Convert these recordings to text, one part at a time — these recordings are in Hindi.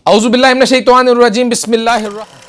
औज़ुबिल्लाहि मिनश्शैतानिर्रजीम बिस्मिल्लाहिर्रहमानिर्रहीम।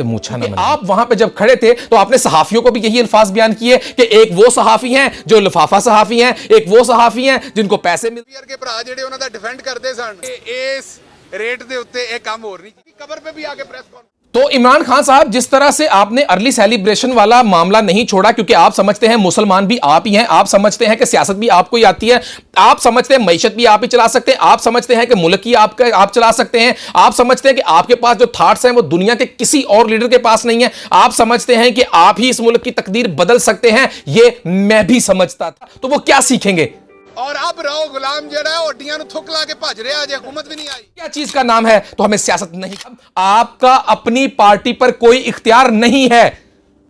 मूछा ना आप वहां पे जब खड़े थे तो आपने सहाफियों को भी यही अल्फाज बयान किए कि एक वो सहाफी हैं जो लिफाफा सहाफी हैं, एक वो सहाफी हैं जिनको पैसे मिलते के भरा जेडे उन्हां दा डिफेंड करदे सन इस रेट दे उत्ते एक काम होर नहीं की कबर पे भी आके प्रेस कॉन्फ्रेंस। तो इमरान खान साहब, जिस तरह से आपने अर्ली सेलिब्रेशन वाला मामला नहीं छोड़ा, क्योंकि आप समझते हैं मुसलमान भी आप ही हैं, आप समझते हैं कि सियासत भी आपको ही आती है, आप समझते हैं मईशत भी आप ही चला सकते हैं, आप समझते हैं कि मुल्क ही आप चला सकते हैं, आप समझते हैं कि आपके पास जो थॉट्स हैं वो दुनिया के किसी और लीडर के पास नहीं है, आप समझते हैं कि आप ही इस मुल्क की तकदीर बदल सकते हैं। ये मैं भी समझता था। तो वो क्या सीखेंगे? और अब रहो गुलाम जड़ा ओडियां नु थुक ला के भज रहा है, हुकूमत भी नहीं आई। क्या चीज का नाम है? तो हमें सियासत नहीं, आपका अपनी पार्टी पर कोई इख्तियार नहीं है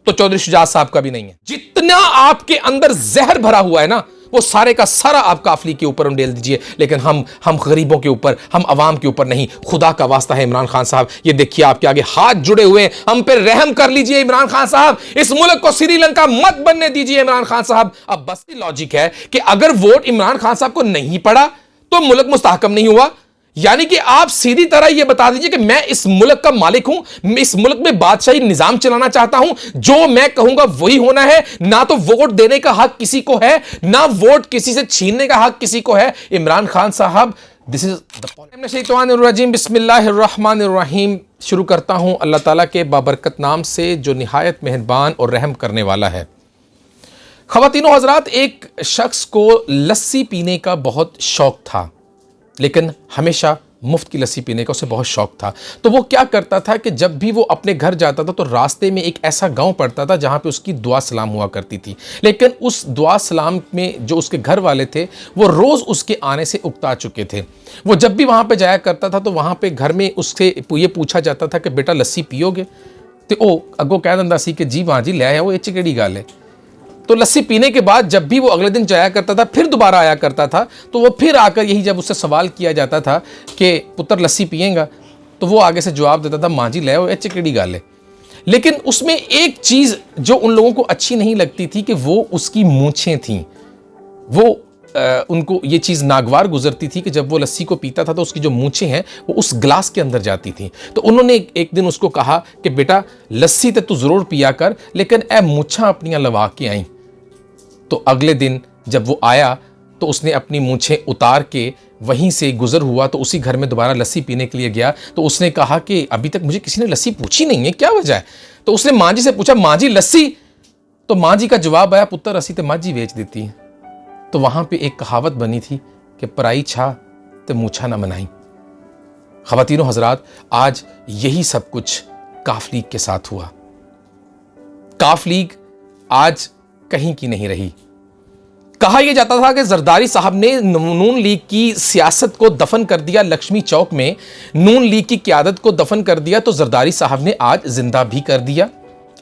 तो चौधरी शुजात साहब का भी नहीं है। जितना आपके अंदर जहर भरा हुआ है ना, वो सारे का सारा आप काफली के ऊपर उंडेल दीजिए, लेकिन हम गरीबों के ऊपर, हम अवाम के ऊपर नहीं। खुदा का वास्ता है इमरान खान साहब, ये देखिए आपके आगे हाथ जुड़े हुए हैं, हम पे रहम कर लीजिए इमरान खान साहब, इस मुल्क को श्रीलंका मत बनने दीजिए इमरान खान साहब। अब बस की लॉजिक है कि अगर वोट इमरान खान साहब को नहीं पड़ा तो मुल्क मुस्तहकम नहीं हुआ, यानी कि आप सीधी तरह यह बता दीजिए कि मैं इस मुल्क का मालिक हूं, मैं इस मुल्क में बादशाही निजाम चलाना चाहता हूं, जो मैं कहूंगा वही होना है। ना तो वोट देने का हक किसी को है, ना वोट किसी से छीनने का हक किसी को है। इमरान खान साहब, दिस इज द पॉइंट। शैतानिर्रजीम बिस्मिल्लाहिर्रहमानिर्रहीम। शुरू करता हूं अल्लाह ताला के बाबरकत नाम से जो निहायत मेहरबान और रहम करने वाला है। ख़वातीनो हज़रात, एक शख्स को लस्सी पीने का बहुत शौक था, लेकिन हमेशा मुफ्त की लस्सी पीने का उसे बहुत शौक था। तो वो क्या करता था कि जब भी वो अपने घर जाता था तो रास्ते में एक ऐसा गांव पड़ता था जहां पे उसकी दुआ सलाम हुआ करती थी, लेकिन उस दुआ सलाम में जो उसके घर वाले थे वो रोज़ उसके आने से उकता चुके थे। वो जब भी वहाँ पे जाया करता था तो वहाँ पे घर में उससे ये पूछा जाता था कि बेटा लस्सी पियोगे? तो ओ अगो कह दिंदा सी कि जी हाँ जी ले आया, वो इच केड़ी गल है। तो लस्सी पीने के बाद जब भी वो अगले दिन जाया करता था, फिर दोबारा आया करता था, तो वो फिर आकर यही जब उससे सवाल किया जाता था कि पुत्र लस्सी पिएगा, तो वो आगे से जवाब देता था माँ जी ले आओ, एच केड़ी गल है। लेकिन उसमें एक चीज़ जो उन लोगों को अच्छी नहीं लगती थी कि वो उसकी मूँछें थीं। वो उनको ये चीज़ नागवार गुजरती थी कि जब वो लस्सी को पीता था तो उसकी जो मूँछें हैं वो उस ग्लास के अंदर जाती थी। तो उन्होंने एक दिन उसको कहा कि बेटा लस्सी तो तू ज़रूर पिया कर, लेकिन ए मूँछां अपनियां लवा के आई। तो अगले दिन जब वो आया तो उसने अपनी मूँछें उतार के वहीं से गुजर हुआ, तो उसी घर में दोबारा लस्सी पीने के लिए गया। तो उसने कहा कि अभी तक मुझे किसी ने लस्सी पूछी नहीं है, क्या वजह है? तो उसने माँ जी से पूछा, माँ जी लस्सी? तो माँ जी का जवाब आया, पुत्र असी तो माँ जी बेच देती है। तो वहाँ पे एक कहावत बनी थी कि पराई छा तो मूछा ना मनाई। ख़वातीनो हज़रात, आज यही सब कुछ काफ लीग के साथ हुआ। काफ लीग आज कहीं की नहीं रही। कहा यह जाता था कि जरदारी साहब ने नून लीग की सियासत को दफन कर दिया, लक्ष्मी चौक में नून लीग की क़यादत को दफन कर दिया, तो जरदारी साहब ने आज जिंदा भी कर दिया,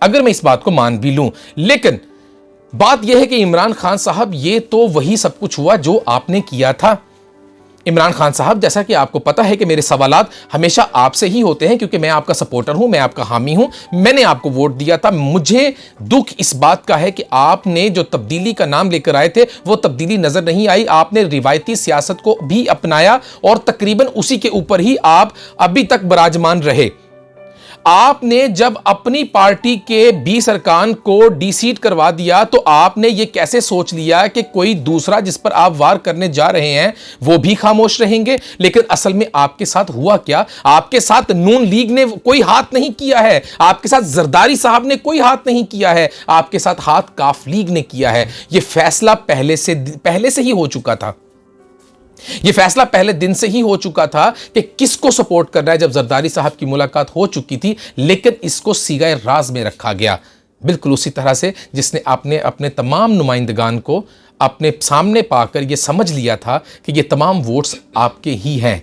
अगर मैं इस बात को मान भी लूं। लेकिन बात यह है कि इमरान खान साहब, ये तो वही सब कुछ हुआ जो आपने किया था। इमरान खान साहब, जैसा कि आपको पता है कि मेरे सवालात हमेशा आपसे ही होते हैं, क्योंकि मैं आपका सपोर्टर हूं, मैं आपका हामी हूं, मैंने आपको वोट दिया था। मुझे दुख इस बात का है कि आपने जो तब्दीली का नाम लेकर आए थे वो तब्दीली नजर नहीं आई। आपने रिवायती सियासत को भी अपनाया और तकरीबन उसी के ऊपर ही आप अभी तक बराजमान रहे। आपने जब अपनी पार्टी के 20 अरकान को डीसीट करवा दिया तो आपने ये कैसे सोच लिया कि कोई दूसरा जिस पर आप वार करने जा रहे हैं वो भी खामोश रहेंगे? लेकिन असल में आपके साथ हुआ क्या? आपके साथ नून लीग ने कोई हाथ नहीं किया है, आपके साथ जरदारी साहब ने कोई हाथ नहीं किया है, आपके साथ हाथ काफ लीग ने किया है। यह फैसला पहले से ही हो चुका था। यह फैसला पहले दिन से ही हो चुका था कि किसको सपोर्ट करना है। जब जरदारी साहब की मुलाकात हो चुकी थी, लेकिन इसको सीगाए राज में रखा गया, बिल्कुल उसी तरह से जिसने आपने अपने तमाम नुमाइंदगान को अपने सामने पाकर यह समझ लिया था कि ये तमाम वोट्स आपके ही हैं।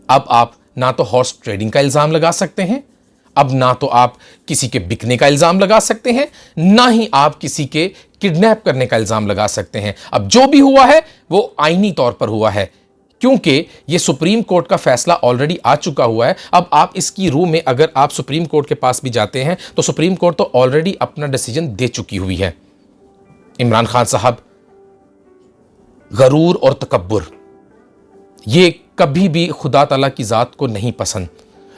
अब आप ना तो हॉर्स ट्रेडिंग का इल्ज़ाम लगा सकते हैं, अब ना तो आप किसी के बिकने का इल्ज़ाम लगा सकते हैं, ना ही आप किसी के किडनैप करने का इल्ज़ाम लगा सकते हैं। अब जो भी हुआ है वो आईनी तौर पर हुआ है, क्योंकि ये सुप्रीम कोर्ट का फैसला ऑलरेडी आ चुका हुआ है। अब आप इसकी रूह में अगर आप सुप्रीम कोर्ट के पास भी जाते हैं तो सुप्रीम कोर्ट तो ऑलरेडी अपना डिसीजन दे चुकी हुई है। इमरान खान साहब, गरूर और तकब्बुर ये कभी भी खुदा ताला की ज़ात को नहीं पसंद।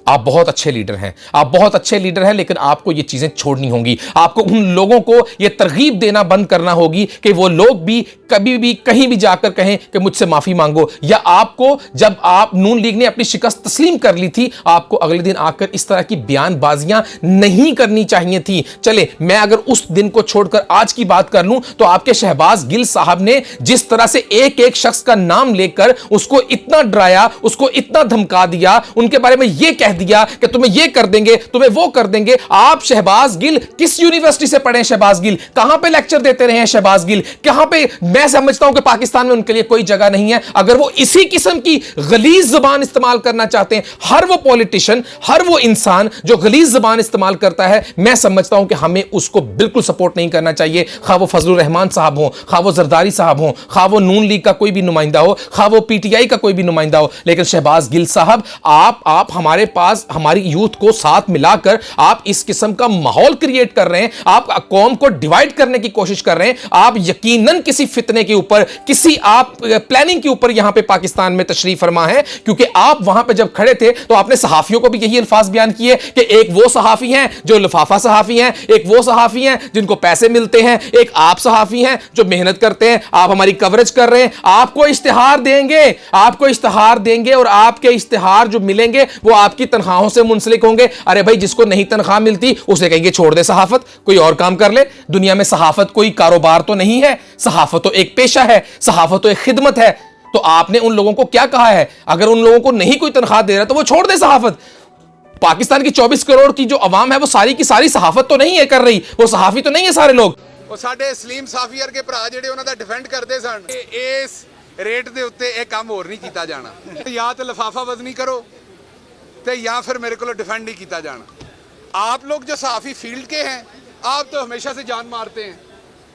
आप बहुत अच्छे लीडर हैं, आप बहुत अच्छे लीडर हैं, लेकिन आपको ये चीजें छोड़नी होंगी। आपको उन लोगों को ये तरगीब देना बंद करना होगी कि वो लोग भी कभी भी कहीं भी जाकर कहें कि मुझसे माफी मांगो, या आपको जब आप नून लीग ने अपनी शिकस्त तस्लीम कर ली थी, आपको अगले दिन आकर इस तरह की बयानबाजियां नहीं करनी चाहिए थी। चले, मैं अगर उस दिन को छोड़कर आज की बात कर लूं तो आपके शहबाज गिल साहब ने जिस तरह से एक एक शख्स का नाम लेकर उसको इतना डराया, उसको इतना धमका दिया, उनके बारे में यह कह दिया कि तुम्हें यह कर देंगे, तुम्हें वो कर देंगे। आप शहबाज गिल किस यूनिवर्सिटी से पढ़े हैं? शहबाज गिल कहां पे लेक्चर देते रहे हैं? शहबाज गिल कहां पे? मैं समझता हूं कि पाकिस्तान में उनके लिए कोई जगह नहीं है। अगर वो इसी किस्म की गलीज जुबान इस्तेमाल करना चाहते हैं, हर वो पॉलिटिशियन, हर वो इंसान जो गलीज जुबान इस्तेमाल करता है, मैं समझता हूं कि हमें उसको बिल्कुल सपोर्ट नहीं करना चाहिए। खा वो फजलुर रहमान साहब हो, खा वो जरदारी साहब हो, खा वो नून लीग का कोई भी नुमाइंदा हो, खा वो पीटीआई का कोई भी नुमाइंदा हो, लेकिन शहबाज गिल साहब, आप हमारे पास हमारी यूथ को साथ मिलाकर आप इस किस्म का माहौल क्रिएट कर रहे हैं, आप कौम को डिवाइड करने की कोशिश कर रहे हैं। आप यकीनन किसी फितने के ऊपर, किसी आप प्लानिंग के ऊपर यहां पे पाकिस्तान में तशरीफ फरमा है, क्योंकि आप वहां पे जब खड़े थे तो आपने सहाफियों को भी यही अल्फाज बयान किए कि एक वो सहाफी हैं जो लिफाफा सहाफी हैं, एक वो सहाफी हैं जिनको पैसे मिलते हैं, एक आप सहाफी हैं जो मेहनत करते हैं, आप हमारी कवरेज कर रहे हैं, आपको इश्तिहार देंगे, आपको इश्तिहार देंगे और आपके इश्तिहार जो मिलेंगे वो आपकी तनख्वाहों से मुंसलिक होंगे। अरे भाई, जिसको नहीं तनख्वाह मिलती उसे कहेंगे छोड़ दे सहाफत, कोई और काम कर ले। दुनिया में सहाफत कोई कारोबार तो नहीं है, सहाफत तो एक पेशा है, सहाफत तो एक खिदमत है। तो आपने उन लोगों को क्या कहा है? अगर उन लोगों को नहीं कोई तनख्वाह दे रहा तो वो छोड़ दे सहाफत। पाकिस्तान की 24 करोड़ की जो अवाम है वो सारी की सारी सहाफत तो नहीं है कर रही, वो सहाफी तो नहीं है सारे लोग। ਉਹ ਸਾਡੇ ਸਲੀਮ ਸਾਫੀ ਵਰਗੇ ਭਰਾ ਜਿਹੜੇ ਉਹਨਾਂ ਦਾ ਡਿਫੈਂਡ ਕਰਦੇ ਸਨ ਕਿ ਇਸ ਰੇਟ ਦੇ ਉੱਤੇ ਇਹ ਕੰਮ ਹੋਰ ਨਹੀਂ ਕੀਤਾ ਜਾਣਾ, ਜਾਂ ਤੇ ਲਿਫਾਫਾ ਵਜ਼ਨੀ ਕਰੋ ਤੇ ਜਾਂ फिर मेरे को डिफेंड नहीं किया जाना। आप लोग जो सहाफ़ी फील्ड के हैं, आप तो हमेशा से जान मारते हैं,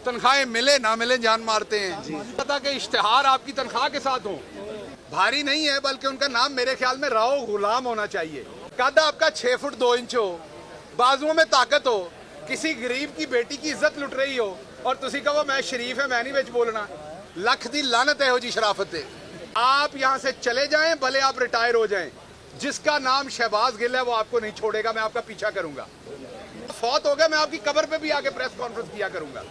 तनख्वाहें मिले ना मिले जान मारते हैं। पता कि इश्तिहार आपकी तनख्वाह के साथ हो, भारी नहीं है, बल्कि उनका नाम मेरे ख्याल में राव गुलाम होना चाहिए। कद आपका 6 फुट 2 इंच हो, बाजुओं में ताकत हो, किसी गरीब की बेटी की इज्जत लुट रही हो और तुसी कहो मैं शरीफ है, मैं नहीं बिच बोलना, लख दी लानत है हो जी शराफत है। आप यहाँ से चले जाएं, भले आप रिटायर हो जाएं, जिसका नाम शहबाज गिल है वो आपको नहीं छोड़ेगा, मैं आपका पीछा करूंगा। फौत हो गया, मैं आपकी कब्र पे भी आके प्रेस कॉन्फ्रेंस किया करूंगा।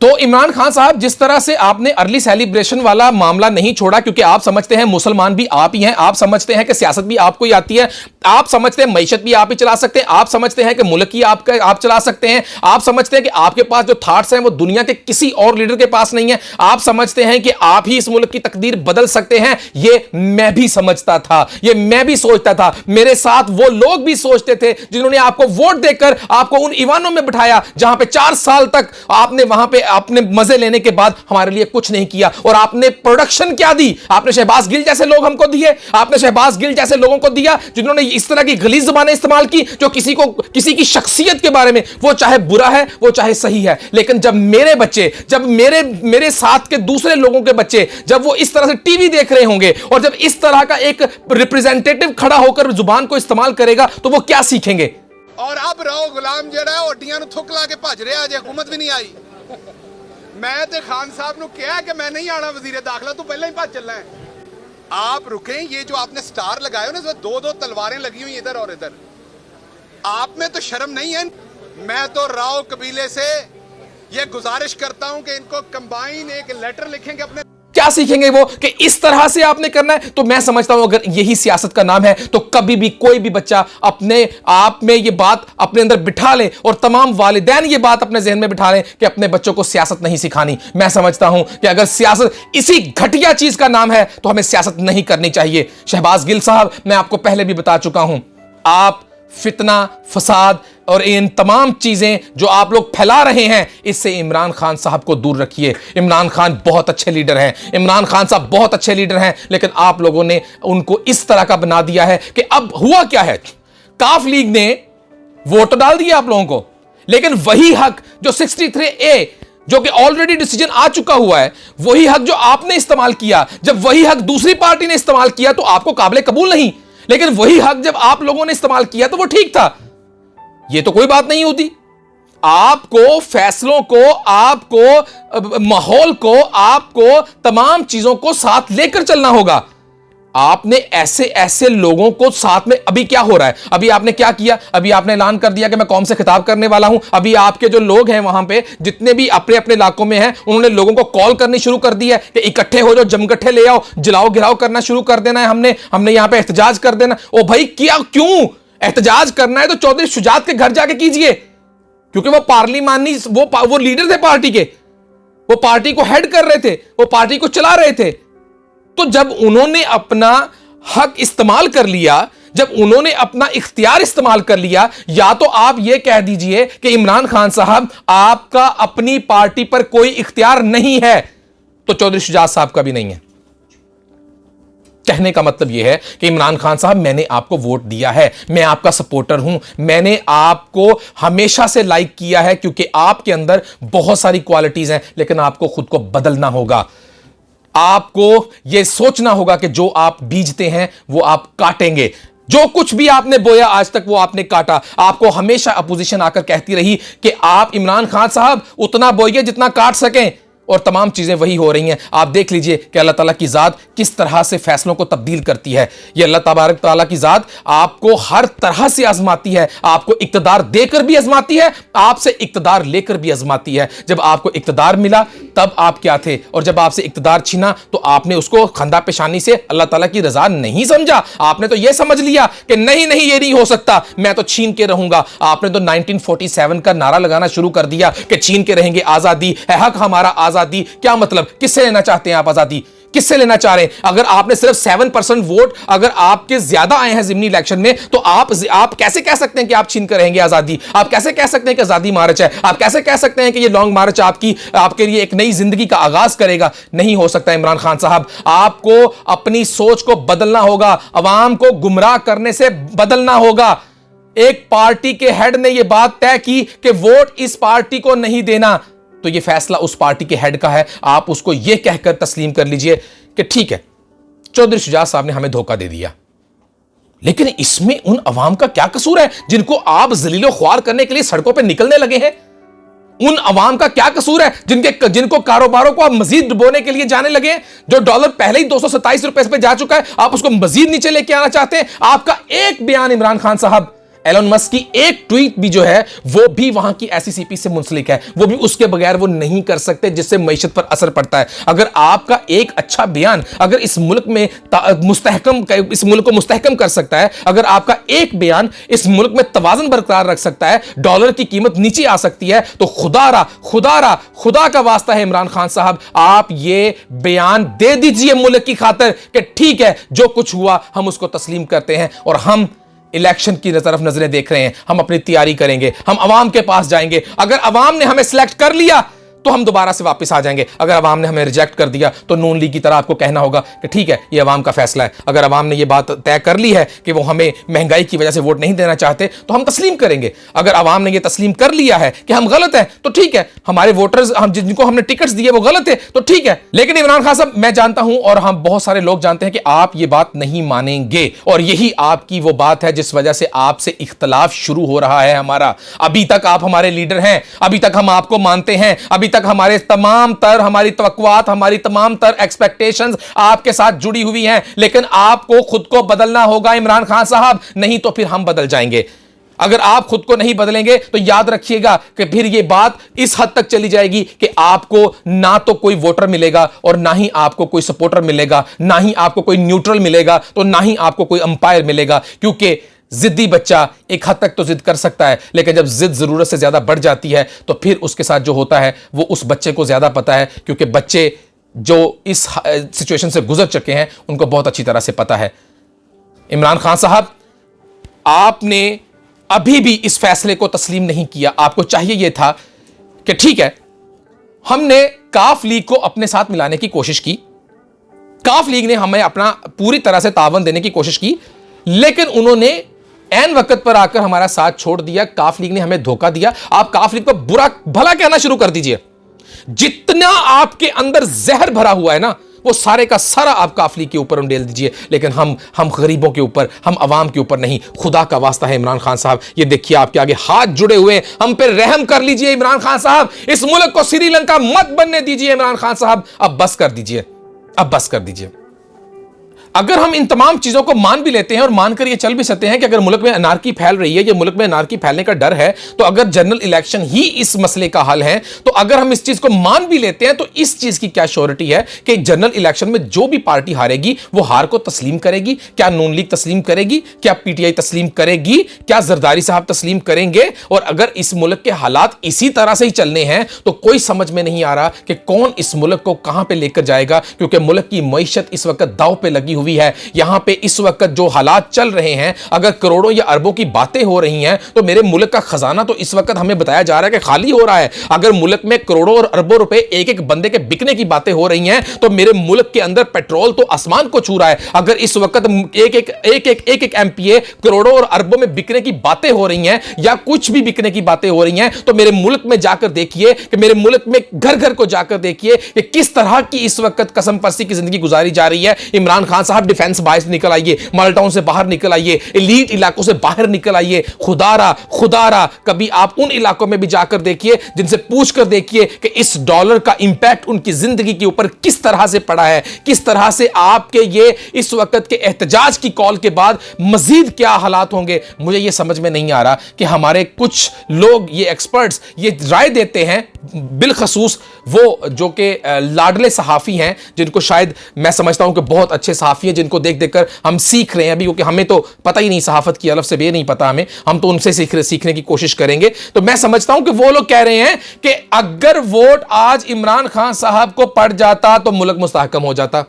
तो इमरान खान साहब, जिस तरह से आपने अर्ली सेलिब्रेशन वाला मामला नहीं छोड़ा, क्योंकि आप समझते हैं मुसलमान भी आप ही हैं, आप समझते हैं कि सियासत भी आपको ही आती है, आप समझते हैं मईशत भी आप ही चला सकते हैं, आप समझते हैं कि मुल्क ही आप चला सकते हैं, आप समझते हैं कि आपके पास जो थॉट्स हैं वो दुनिया के किसी और लीडर के पास नहीं है, आप समझते हैं कि आप ही इस मुल्क की तकदीर बदल सकते हैं। ये मैं भी समझता था, ये मैं भी सोचता था, मेरे साथ वो लोग भी सोचते थे जिन्होंने आपको वोट देकर आपको उन ईवानों में बिठाया जहां पे 4 साल तक आपने वहां पे आपने मजे लेने के बाद हमारे लिए कुछ नहीं किया। और आपने प्रोडक्शन क्या दी? आपने शहबाज गिल जैसे लोग हमको दिए, आपने शहबाज गिल जैसे लोगों को दिया जिन्होंने इस तरह की गलीज ज़बानें इस्तेमाल की, जो किसी की शख्सियत के बारे में, वो चाहे बुरा है वो चाहे सही है, लेकिन जब मेरे बच्चे, जब मेरे साथ के दूसरे लोगों के बच्चे, जब वो इस तरह से टीवी देख रहे होंगे और जब इस तरह का एक रिप्रेजेंटेटिव खड़ा होकर जुबान को इस्तेमाल करेगा तो वो क्या सीखेंगे? और अब राव गुलाम जड़ा ओडियां थुक ला के भज रहा, अजे हुकूमत भी नहीं आई। मैं तो खान साहब ने कहा कि मैं नहीं आना वजीर दाखिला, तू पहले ही भज चलना है। आप रुके, ये जो आपने स्टार लगाए हो ना, इसमें 2-2 तलवारें लगी हुई इधर और इधर, आप में तो शर्म नहीं है। मैं तो राव कबीले से ये गुजारिश करता हूं कि इनको कंबाइन एक लेटर लिखेंगे अपने। क्या सीखेंगे वो कि इस तरह से आपने करना है? तो मैं समझता हूं अगर यही सियासत का नाम है तो कभी भी कोई भी बच्चा अपने आप में ये बात अपने अंदर बिठा ले और तमाम वालिदैन ये बात अपने जहन में बिठा लें कि अपने बच्चों को सियासत नहीं सिखानी। मैं समझता हूं कि अगर सियासत इसी घटिया चीज का नाम है तो हमें सियासत नहीं करनी चाहिए। शहबाज गिल साहब, मैं आपको पहले भी बता चुका हूं, आप फितना, फसाद और इन तमाम चीजें जो आप लोग फैला रहे हैं, इससे इमरान खान साहब को दूर रखिए। इमरान खान बहुत अच्छे लीडर हैं, इमरान खान साहब बहुत अच्छे लीडर हैं, लेकिन आप लोगों ने उनको इस तरह का बना दिया है कि अब हुआ क्या है, काफ लीग ने वोट डाल दिया आप लोगों को, लेकिन वही हक जो 63A जो कि ऑलरेडी डिसीजन आ चुका हुआ है, वही हक जो आपने इस्तेमाल किया, जब वही हक दूसरी पार्टी ने इस्तेमाल किया तो आपको काबिल कबूल नहीं, लेकिन वही हक जब आप लोगों ने इस्तेमाल किया तो वो ठीक था। ये तो कोई बात नहीं होती। आपको फैसलों को, आपको माहौल को, आपको तमाम चीजों को साथ लेकर चलना होगा। आपने ऐसे ऐसे लोगों को साथ में, अभी क्या हो रहा है, अभी आपने क्या किया, अभी आपने ऐलान कर दिया कि मैं कौम से खिताब करने वाला हूं। अभी आपके जो लोग हैं वहां पे, जितने भी अपने अपने इलाकों में हैं, उन्होंने लोगों को कॉल करनी शुरू कर दी है कि इकट्ठे हो जाओ, जमगट्ठे ले आओ, जलाओ गिराओ करना शुरू कर देना है, हमने यहां पे एहतजाज कर देना। ओ भाई, क्या, क्यों एहतजाज करना है तो चौधरी शुजात के घर जाके कीजिए, क्योंकि वो पार्लिमानी, वो लीडर थे पार्टी के, वो पार्टी को हेड कर रहे थे, वो पार्टी को चला रहे थे। तो जब उन्होंने अपना हक इस्तेमाल कर लिया, जब उन्होंने अपना इख्तियार इस्तेमाल कर लिया, या तो आप यह कह दीजिए कि इमरान खान साहब आपका अपनी पार्टी पर कोई इख्तियार नहीं है, तो चौधरी शुजात साहब का भी नहीं है। कहने का मतलब यह है कि इमरान खान साहब, मैंने आपको वोट दिया है, मैं आपका सपोर्टर हूं, मैंने आपको हमेशा से लाइक किया है क्योंकि आपके अंदर बहुत सारी क्वालिटीज हैं, लेकिन आपको खुद को बदलना होगा। आपको यह सोचना होगा कि जो आप बीजते हैं वो आप काटेंगे। जो कुछ भी आपने बोया आज तक वो आपने काटा। आपको हमेशा अपोजिशन आकर कहती रही कि आप इमरान खान साहब उतना बोइए जितना काट सकें, और तमाम चीजें वही हो रही हैं। आप देख लीजिए कि अल्लाह ताला की जात किस तरह से फैसलों को तब्दील करती है। ये अल्लाह तबारक ताला की जात आपको हर तरह से आजमाती है, आपको इक्तदार देकर भी आजमाती है, आपसे इक्तदार लेकर भी आजमाती है। जब आपको इक्तदार मिला तब आप क्या थे, और जब आपसे इक्तदार छीना तो आपने उसको खंदा पेशानी से अल्लाह ताला की रजा नहीं समझा। आपने तो यह समझ लिया कि नहीं नहीं, ये नहीं हो सकता, मैं तो छीन के रहूंगा। आपने तो 1947 का नारा लगाना शुरू कर दिया कि छीन के रहेंगे आजादी, है हक हमारा आजादी। क्या मतलब, किससे लेना चाहते हैं आप आजादी, किससे लेना चाह रहे हैं? अगर आपने सिर्फ 7% वोट अगर आपके ज्यादा आए हैं जिमनी इलेक्शन में, तो आप कैसे कह सकते हैं कि आप छीन कर रहेंगे आजादी? आप कैसे कह सकते हैं कि आजादी मार्च है? आप कैसे कह सकते हैं कि ये लॉन्ग मार्च आपके लिए एक नई जिंदगी का आगाज करेगा? नहीं हो सकता। इमरान खान साहब, आपको अपनी सोच को बदलना होगा, अवाम को गुमराह करने से बदलना होगा। एक पार्टी के हेड ने यह बात तय की कि वोट इस पार्टी को नहीं देना, तो यह फैसला उस पार्टी के हेड का है। आप उसको यह कहकर तस्लीम कर लीजिए कि ठीक है, चौधरी शुजात साहब ने हमें धोखा दे दिया, लेकिन इसमें उन अवाम का क्या कसूर है जिनको आप जलीलो ख्वार करने के लिए सड़कों पर निकलने लगे हैं? उन अवाम का क्या कसूर है जिनको कारोबारों को आप मजीद डुबोने के लिए जाने लगे हैं? जो डॉलर पहले ही 227 रुपए पे जा चुका है, आप उसको मजीद नीचे लेके आना चाहते हैं? आपका एक बयान इमरान खान साहब, एलन मस्क की एक ट्वीट भी जो है वो भी वहां की एससीसीपी से मुंसलिक है, वो भी उसके बगैर वो नहीं कर सकते, जिससे मईशत पर असर पड़ता है। अगर आपका एक अच्छा बयान अगर इस मुल्क को मुस्तहकम कर सकता है, अगर आपका एक बयान इस मुल्क में तवाज़ुन बरकरार रख सकता है, डॉलर की कीमत नीचे आ सकती है, तो खुदा का वास्ता है इमरान खान साहब, आप ये बयान दे दीजिए मुल्क की खातिर कि ठीक है, जो कुछ हुआ हम उसको तस्लीम करते हैं और हम इलेक्शन की तरफ नजरें देख रहे हैं, हम अपनी तैयारी करेंगे, हम अवाम के पास जाएंगे। अगर अवाम ने हमें सिलेक्ट कर लिया तो हम दोबारा से वापस आ जाएंगे, अगर अवाम ने हमें रिजेक्ट कर दिया तो नून लीग की तरह आपको कहना होगा कि ठीक है, ये अवाम का फैसला है। अगर अवाम ने ये बात तय कर ली है कि वो हमें महंगाई की वजह से वोट नहीं देना चाहते, तो हम तस्लीम करेंगे। अगर अवाम ने ये तस्लीम कर लिया है कि हम गलत हैं, तो ठीक है, हमारे वोटर्स, हम जिनको हमने टिकट्स दिए वो गलत है, तो ठीक है। लेकिन इमरान खान साहब, मैं जानता हूं और हम बहुत सारे लोग जानते हैं कि आप ये बात नहीं मानेंगे, और यही आपकी वो बात है जिस वजह से आपसे इख्तलाफ शुरू हो रहा है हमारा। अभी तक आप हमारे लीडर हैं, अभी तक हम आपको मानते हैं, अभी तक हमारी तवक्कुआत, हमारी तमाम तर एक्सपेक्टेशंस आपके साथ जुड़ी हुई हैं, लेकिन आपको खुद को बदलना होगा इमरान खान साहब, नहीं तो फिर हम बदल जाएंगे। अगर आप खुद को नहीं बदलेंगे तो याद रखिएगा कि फिर यह बात इस हद तक चली जाएगी कि आपको ना तो कोई वोटर मिलेगा और ना ही आपको कोई सपोर्टर मिलेगा, ना ही आपको कोई न्यूट्रल मिलेगा, तो ना ही आपको कोई अंपायर मिलेगा। क्योंकि जिद्दी बच्चा एक हद तक तो जिद कर सकता है, लेकिन जब जिद जरूरत से ज्यादा बढ़ जाती है तो फिर उसके साथ जो होता है वो उस बच्चे को ज्यादा पता है, क्योंकि बच्चे जो इस सिचुएशन से गुजर चुके हैं उनको बहुत अच्छी तरह से पता है। इमरान खान साहब, आपने अभी भी इस फैसले को तस्लीम नहीं किया। आपको चाहिए यह था कि ठीक है, हमने काफ लीग को अपने साथ मिलाने की कोशिश की, काफ लीग ने हमें अपना पूरी तरह से तावन देने की कोशिश की, लेकिन उन्होंने ऐन वक्त पर आकर हमारा साथ छोड़ दिया। काफ लीग ने हमें धोखा दिया। आप काफ लीग को बुरा भला कहना शुरू कर दीजिए। जितना आपके अंदर जहर भरा हुआ है ना, वो सारे का सारा आप काफ लीग के ऊपर उंडेल दीजिए, लेकिन हम गरीबों के ऊपर, हम अवाम के ऊपर नहीं। खुदा का वास्ता है इमरान खान साहब, ये देखिए आपके आगे हाथ जुड़े हुए, हम पे रहम कर लीजिए इमरान खान साहब। इस मुल्क को श्रीलंका मत बनने दीजिए इमरान खान साहब, अब बस कर दीजिए, अब बस कर दीजिए। अगर हम इन तमाम चीजों को मान भी लेते हैं और मानकर ये चल भी सकते हैं कि अगर मुल्क में अनारकी फैल रही है, ये मुल्क में अनारकी फैलने का डर है, तो अगर जनरल इलेक्शन ही इस मसले का हल है, तो अगर हम इस चीज को मान भी लेते हैं तो इस चीज की क्या श्योरिटी है कि जनरल इलेक्शन में जो भी पार्टी हारेगी वो हार को तस्लीम करेगी? क्या नून लीग तस्लीम करेगी? क्या पीटीआई तस्लीम करेगी? क्या जरदारी साहब तस्लीम करेंगे? और अगर इस मुल्क के हालात इसी तरह से ही चलने हैं तो कोई समझ में नहीं आ रहा कि कौन इस मुल्क को कहां पे लेकर जाएगा, क्योंकि मुल्क की मईशत इस वक्त दांव पे लगी हुई है। यहां पे इस वक्त जो हालात चल रहे हैं, अगर करोड़ों या अरबों की बातें हो रही हैं तो मेरे मुल्क का खजाना तो इस वक्त हमें बताया जा रहा है कि खाली हो रहा है। अगर मुल्क में करोड़ों और अरबों रुपए एक एक बंदे के बिकने की बातें हो रही हैं तो मेरे मुल्क के अंदर पेट्रोल तो आसमान को छू रहा है। अगर इस वक्त एक एमपीए करोड़ों और अरबों में बिकने की बातें हो रही हैं या कुछ भी बिकने की बातें हो रही हैं तो मेरे मुल्क में जाकर देखिए कि मेरे मुल्क में घर घर को जाकर देखिए कि किस तरह की इस वक्त कसम परस्ती की जिंदगी गुजारी जा रही है। इमरान खान साहब डिफेंस बायस निकल आइए, मॉडल टाउन से बाहर निकल आइए, एलीट इलाकों से बाहर निकल आइए। खुदारा कभी आप उन इलाकों में भी जाकर देखिए, जिनसे पूछकर देखिए कि इस डॉलर का इंपैक्ट उनकी जिंदगी के ऊपर किस तरह से पड़ा है, किस तरह से आपके ये इस वक्त के एहतजाज की कॉल के बाद मजीद क्या हालात होंगे। मुझे ये समझ में नहीं आ रहा कि हमारे कुछ लोग, ये एक्सपर्ट्स, ये राय देते हैं, बिलखसूस वो जो कि लाडले सहाफी हैं, जिनको शायद मैं समझता हूं कि बहुत अच्छे सहाफी हैं, जिनको देख देखकर हम सीख रहे हैं अभी, क्योंकि हमें तो पता ही नहीं सहाफत की अलफ से बे नहीं पता हमें, हम तो उनसे सीखने की कोशिश करेंगे। तो मैं समझता हूं कि वो लोग कह रहे हैं कि अगर वोट आज इमरान खान साहब को पड़ जाता तो मुल्क मुस्तहकम हो जाता।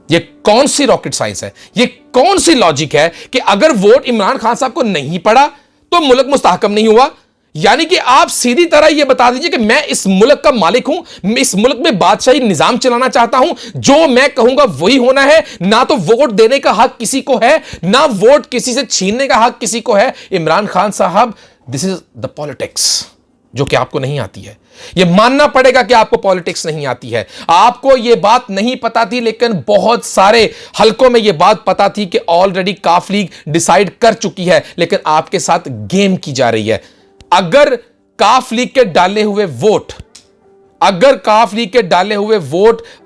ये कौन सी रॉकेट साइंस है, ये कौन सी लॉजिक है कि अगर वोट इमरान खान साहब को नहीं पड़ा तो मुल्क मुस्तहकम नहीं हुआ? यानी कि आप सीधी तरह यह बता दीजिए कि मैं इस मुल्क का मालिक हूं, मैं इस मुल्क में बादशाही निजाम चलाना चाहता हूं, जो मैं कहूंगा वही होना है। ना तो वोट देने का हक किसी को है, ना वोट किसी से छीनने का हक किसी को है। इमरान खान साहब, दिस इज द पॉलिटिक्स जो कि आपको नहीं आती है। यह मानना पड़ेगा कि आपको पॉलिटिक्स नहीं आती है। आपको यह बात नहीं पता थी, लेकिन बहुत सारे हलकों में यह बात पता थी कि ऑलरेडी काफ लीग डिसाइड कर चुकी है, लेकिन आपके साथ गेम की जा रही है। अगर काफ लीग के डाले हुए वोट,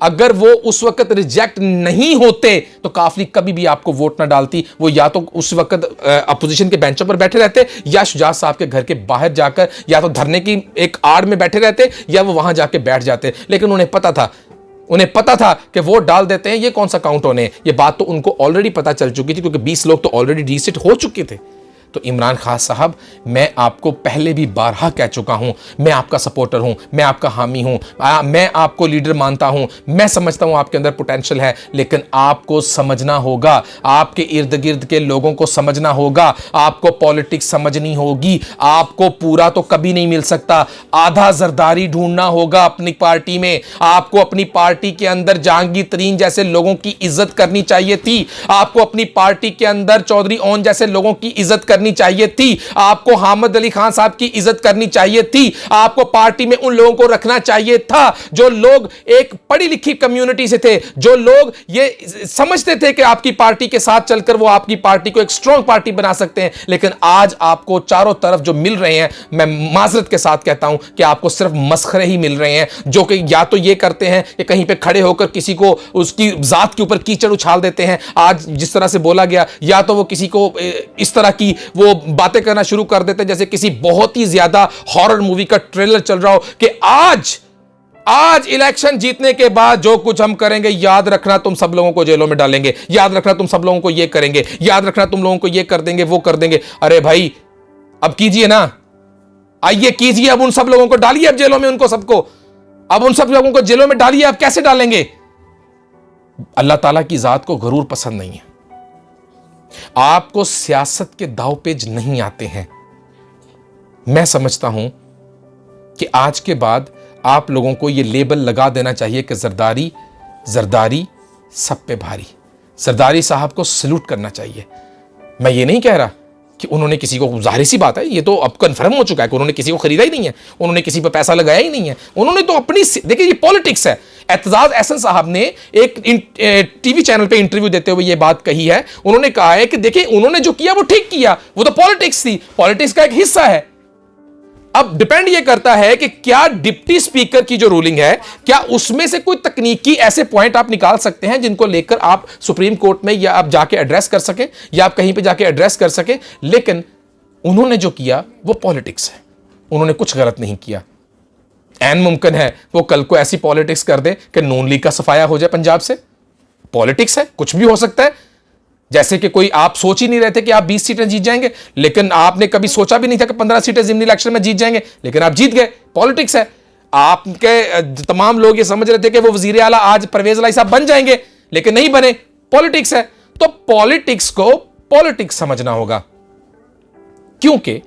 अगर वो उस वक्त रिजेक्ट नहीं होते तो काफ लीग कभी भी आपको वोट ना डालती। वो या तो उस वक्त अपोजिशन के बेंचों पर बैठे रहते, या शुजात साहब के घर के बाहर जाकर या तो धरने की एक आड़ में बैठे रहते, या वो वहां जाके बैठ जाते। लेकिन उन्हें पता था कि वोट डाल देते हैं, ये कौन सा काउंट होने। ये बात तो उनको ऑलरेडी पता चल चुकी थी, क्योंकि 20 लोग तो ऑलरेडी डिसिट हो चुके थे। तो इमरान खान साहब, मैं आपको पहले भी बारहा कह चुका हूं, मैं आपका सपोर्टर हूं, मैं आपका हामी हूं, मैं आपको लीडर मानता हूं, मैं समझता हूं आपके अंदर पोटेंशियल है, लेकिन आपको समझना होगा, आपके इर्द गिर्द के लोगों को समझना होगा, आपको पॉलिटिक्स समझनी होगी। आपको पूरा तो कभी नहीं मिल सकता, आधा जरदारी ढूंढना होगा अपनी पार्टी में। आपको अपनी पार्टी के अंदर जहांगीर तरीन जैसे लोगों की इज्जत करनी चाहिए थी, आपको अपनी पार्टी के अंदर चौधरी ओन जैसे लोगों की इज्जत करनी चाहिए थी, आपको हामिद अली खान साहब की इज्जत करनी चाहिए थी, आपको पार्टी में उन लोगों को रखना चाहिए था जो लोग एक पढ़ी लिखी कम्युनिटी से थे, जो लोग ये समझते थे कि आपकी पार्टी के साथ चलकर वो आपकी पार्टी को एक स्ट्रॉन्ग पार्टी बना सकते हैं। लेकिन आज आपको चारों तरफ जो मिल रहे हैं, मैं माजरत के साथ कहता हूं कि आपको सिर्फ मस्खरे ही मिल रहे हैं, जो कि या तो ये करते हैं कि कहीं पे खड़े होकर किसी को उसकी जात के ऊपर कीचड़ उछाल देते हैं, आज जिस तरह से बोला गया, या तो वो किसी को इस तरह की वो बातें करना शुरू कर देते हैं जैसे किसी बहुत ही ज्यादा हॉरर मूवी का ट्रेलर चल रहा हो कि आज इलेक्शन जीतने के बाद जो कुछ हम करेंगे, याद रखना तुम सब लोगों को जेलों में डालेंगे, याद रखना तुम सब लोगों को ये करेंगे, याद रखना तुम लोगों को ये कर देंगे, वो कर देंगे। अरे भाई, अब कीजिए ना, आइए कीजिए, अब उन सब लोगों को डालिए अब जेलों में, उनको सबको, अब उन सब लोगों को जेलों में डालिए। अब कैसे डालेंगे? अल्लाह ताला की जात को गरूर पसंद नहीं है। आपको सियासत के दाव पेज नहीं आते हैं। मैं समझता हूं कि आज के बाद आप लोगों को यह लेबल लगा देना चाहिए कि जरदारी सब पे भारी। जरदारी साहब को सल्यूट करना चाहिए। मैं ये नहीं कह रहा कि उन्होंने किसी को, जाहिर सी बात है, ये तो अब कन्फर्म हो चुका है कि उन्होंने किसी को खरीदा ही नहीं है, उन्होंने किसी पर पैसा लगाया ही नहीं है, उन्होंने तो अपनी, देखिए ये पॉलिटिक्स है। एतजाज एहसन साहब ने एक टीवी चैनल पे इंटरव्यू देते हुए ये बात कही है। उन्होंने कहा है कि देखिए उन्होंने जो किया वो ठीक किया, वो तो पॉलिटिक्स थी, पॉलिटिक्स का एक हिस्सा है। अब डिपेंड यह करता है कि क्या डिप्टी स्पीकर की जो रूलिंग है, क्या उसमें से कोई तकनीकी ऐसे पॉइंट आप निकाल सकते हैं जिनको लेकर आप सुप्रीम कोर्ट में या आप जाके एड्रेस कर सकें या आप कहीं पे जाके एड्रेस कर सकें। लेकिन उन्होंने जो किया वो पॉलिटिक्स है, उन्होंने कुछ गलत नहीं किया। एन मुमकिन है वो कल को ऐसी पॉलिटिक्स कर दे कि नून लीग का सफाया हो जाए पंजाब से। पॉलिटिक्स है, कुछ भी हो सकता है। जैसे कि कोई आप सोच ही नहीं रहे थे कि आप 20 सीटें जीत जाएंगे, लेकिन आपने कभी सोचा भी नहीं था कि 15 सीटें जिमनी इलेक्शन में जीत जाएंगे, लेकिन आप जीत गए। पॉलिटिक्स है। आपके तमाम लोग ये समझ रहे थे कि वो वजीर आला आज परवेज लाई साहब बन जाएंगे, लेकिन नहीं बने। पॉलिटिक्स है। तो पॉलिटिक्स को पॉलिटिक्स समझना होगा, क्योंकि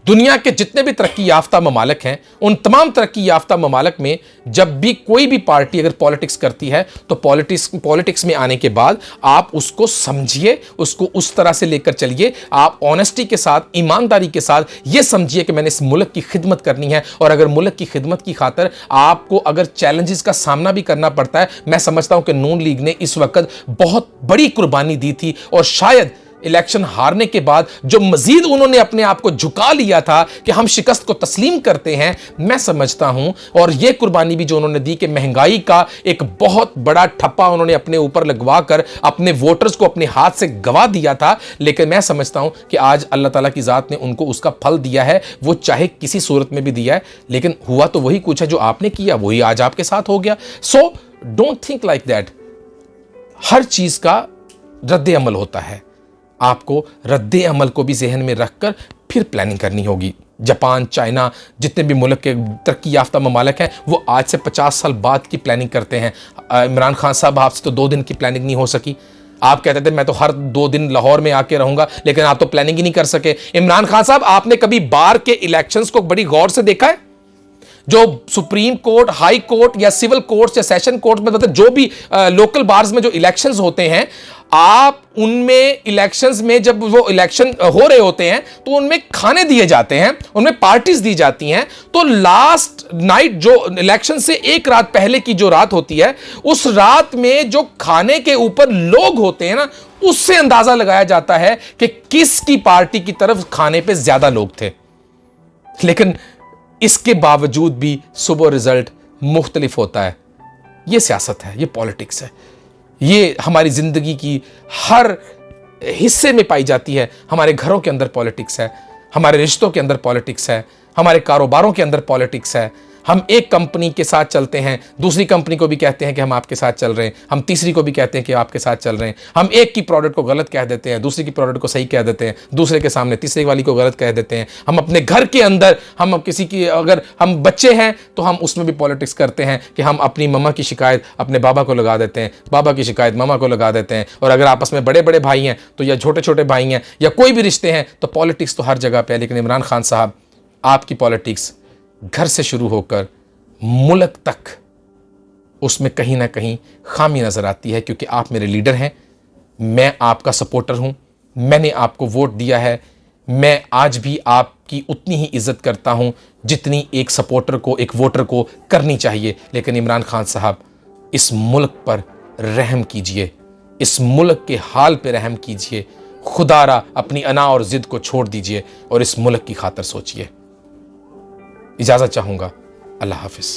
दुनिया के जितने भी तरक्की याफ्ता ममालिक हैं, उन तमाम तरक्की याफ्ता ममालिक में जब भी कोई भी पार्टी अगर पॉलिटिक्स करती है तो पॉलिटिक्स में आने के बाद आप उसको समझिए, उसको उस तरह से लेकर चलिए। आप ऑनेस्टी के साथ, ईमानदारी के साथ ये समझिए कि मैंने इस मुल्क की खिदमत करनी है, और अगर मुल्क की खिदमत की खातिर आपको अगर चैलेंजेस का सामना भी करना पड़ता है, मैं समझता हूं कि नून लीग ने इस वक्त बहुत बड़ी कुर्बानी दी थी, और शायद इलेक्शन हारने के बाद जो मजीद उन्होंने अपने आप को झुका लिया था कि हम शिकस्त को तस्लीम करते हैं, मैं समझता हूं, और यह कुर्बानी भी जो उन्होंने दी कि महंगाई का एक बहुत बड़ा ठप्पा उन्होंने अपने ऊपर लगवा कर अपने वोटर्स को अपने हाथ से गवा दिया था, लेकिन मैं समझता हूं कि आज अल्लाह ताला की जात ने उनको उसका फल दिया है। वो चाहे किसी सूरत में भी दिया है, लेकिन हुआ तो वही कुछ है जो आपने किया, वही आज आपके साथ हो गया। So don't think like that. हर चीज का रद्द अमल होता है, आपको रद्द अमल को भी जहन में रखकर फिर प्लानिंग करनी होगी। जापान, चाइना, जितने भी मुल्क के तरक्की याफ्ता ममालिक हैं, वो आज से 50 साल बाद की प्लानिंग करते हैं। इमरान खान साहब, आपसे तो 2 दिन की प्लानिंग नहीं हो सकी। आप कहते थे मैं तो हर 2 दिन लाहौर में आके रहूंगा, लेकिन आप तो प्लानिंग ही नहीं कर सके। इमरान खान साहब, आपने कभी बार के इलेक्शंस को बड़ी गौर से देखा है? जो सुप्रीम कोर्ट, हाई कोर्ट या सिविल कोर्ट या सेशन कोर्ट में, मतलब जो भी लोकल बार्स में जो इलेक्शंस होते हैं, आप उनमें इलेक्शंस में जब वो इलेक्शन हो रहे होते हैं तो उनमें खाने दिए जाते हैं, उनमें पार्टीज दी जाती हैं। तो लास्ट नाइट, जो इलेक्शन से एक रात पहले की जो रात होती है, उस रात में जो खाने के ऊपर लोग होते हैं ना, उससे अंदाजा लगाया जाता है कि किसकी पार्टी की तरफ खाने पे ज्यादा लोग थे। लेकिन इसके बावजूद भी सुबह रिजल्ट मुख्तलिफ होता है। यह सियासत है, यह पॉलिटिक्स है, ये हमारी जिंदगी की हर हिस्से में पाई जाती है। हमारे घरों के अंदर पॉलिटिक्स है, हमारे रिश्तों के अंदर पॉलिटिक्स है, हमारे कारोबारों के अंदर पॉलिटिक्स है। हम एक कंपनी के साथ चलते हैं, दूसरी कंपनी को भी कहते हैं कि हम आपके साथ चल रहे हैं, हम तीसरी को भी कहते हैं कि आपके साथ चल रहे हैं। हम एक की प्रोडक्ट को गलत कह देते हैं, दूसरी की प्रोडक्ट को सही कह देते हैं, दूसरे के सामने तीसरे वाली को गलत कह देते हैं। हम अपने घर के अंदर, हम किसी की, अगर हम बच्चे हैं तो हम उसमें भी पॉलिटिक्स करते हैं कि हम अपनी मम्मा की शिकायत अपने बाबा को लगा देते हैं, बाबा की शिकायत मामा को लगा देते हैं। और अगर आपस में बड़े बड़े भाई हैं तो, या छोटे छोटे भाई हैं, या कोई भी रिश्ते हैं, तो पॉलिटिक्स तो हर जगह पे है। लेकिन इमरान खान साहब, आपकी पॉलिटिक्स घर से शुरू होकर मुल्क तक, उसमें कहीं ना कहीं खामी नजर आती है, क्योंकि आप मेरे लीडर हैं, मैं आपका सपोर्टर हूं, मैंने आपको वोट दिया है। मैं आज भी आपकी उतनी ही इज्जत करता हूं जितनी एक सपोर्टर को, एक वोटर को करनी चाहिए। लेकिन इमरान खान साहब, इस मुल्क पर रहम कीजिए, इस मुल्क के हाल पे रहम कीजिए। खुदारा अपनी अना और जिद को छोड़ दीजिए और इस मुल्क की खातिर सोचिए। इजाजत चाहूंगा। अल्लाह हाफिज।